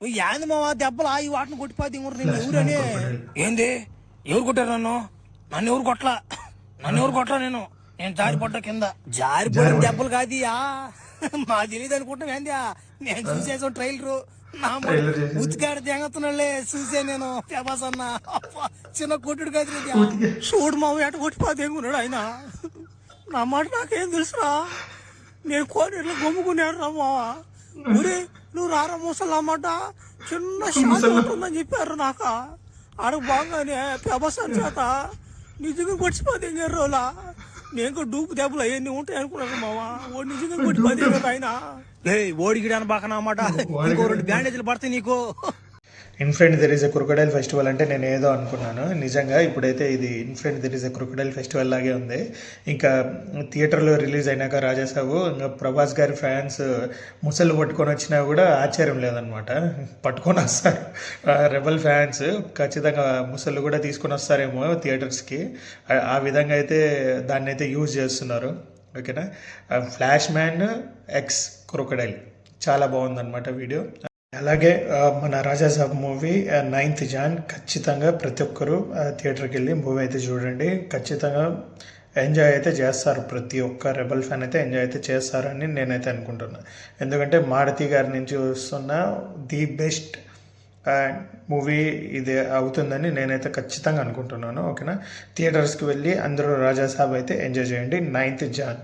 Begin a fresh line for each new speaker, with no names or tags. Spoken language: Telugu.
ఏంది మావా దెబ్బలు ఈ వాటిని కొట్టిపోతే నేను ఎవరని ఏంది ఎవరు కొట్టారు నన్ను ఎవరు కొట్టలా నేను జారిపడ్డా కింద జారిపడిన దెబ్బలు కాదు మా తెలియదు అనుకుంటాం ఏంది నేను చూసేసాం ట్రైలరు నా ఉతికాడ తెగతున్నాళ్ళే చూసే నేను ప్రభాస్ అన్న చిన్న కొట్టుడు కాదు చూడు మావ ఎట కొట్టిపోతే ఆయన నా మాట నాకేం తెలుసురా నేను కోనేరులో గమ్ముకున్నాడు రా మావా ఊరే నువ్వు రారా ముసలు అన్నమాట చిన్న శాతం ఉంటుందని చెప్పారు నాకు ఆడకు బాగానే ప్రభాసం చేత నిజంగా కొట్టిపోతే రోజులా నేను డూపు దెబ్బలు అవన్నీ ఉంటాయి అనుకున్నాను మావా ఓడి నిజంగా కొట్టిపోతే కదా ఆయన ఓడిగిడాను బాగా అన్నమాట ఇంకో 2 బ్యాండేజీలు పడతాయి నీకు.
In front there is a crocodile festival అంటే నేను ఏదో అనుకున్నాను. నిజంగా ఇప్పుడైతే ఇది in front there is a crocodile festival లాగే ఉంది. ఇంకా థియేటర్లో రిలీజ్ అయినాక రాజాసాబు ఇంకా ప్రభాస్ గారి ఫ్యాన్స్ ముసళ్ళు పట్టుకొని వచ్చినా కూడా ఆశ్చర్యం లేదనమాట. పట్టుకొని వస్తారు రెబల్ ఫ్యాన్స్, ఖచ్చితంగా ముసళ్ళు కూడా తీసుకొని వస్తారేమో థియేటర్స్కి. ఆ విధంగా అయితే దాన్ని అయితే యూజ్ చేస్తున్నారు. ఓకేనా. ఫ్లాష్ మ్యాన్ ఎక్స్ క్రొకడైల్ చాలా బాగుందన్నమాట వీడియో. అలాగే మన రాజాసాబ్ మూవీ 9th Jan ఖచ్చితంగా ప్రతి ఒక్కరూ థియేటర్కి వెళ్ళి మూవీ అయితే చూడండి. ఖచ్చితంగా ఎంజాయ్ అయితే చేస్తారు. ప్రతి ఒక్క రెబల్ ఫ్యాన్ అయితే ఎంజాయ్ అయితే చేస్తారని నేనైతే అనుకుంటున్నాను. ఎందుకంటే మారుతి గారి నుంచి వస్తున్న ది బెస్ట్ మూవీ ఇది అవుతుందని నేనైతే ఖచ్చితంగా అనుకుంటున్నాను. ఓకేనా. థియేటర్స్కి వెళ్ళి అందరూ రాజాసాబ్ అయితే ఎంజాయ్ చేయండి 9th Jan.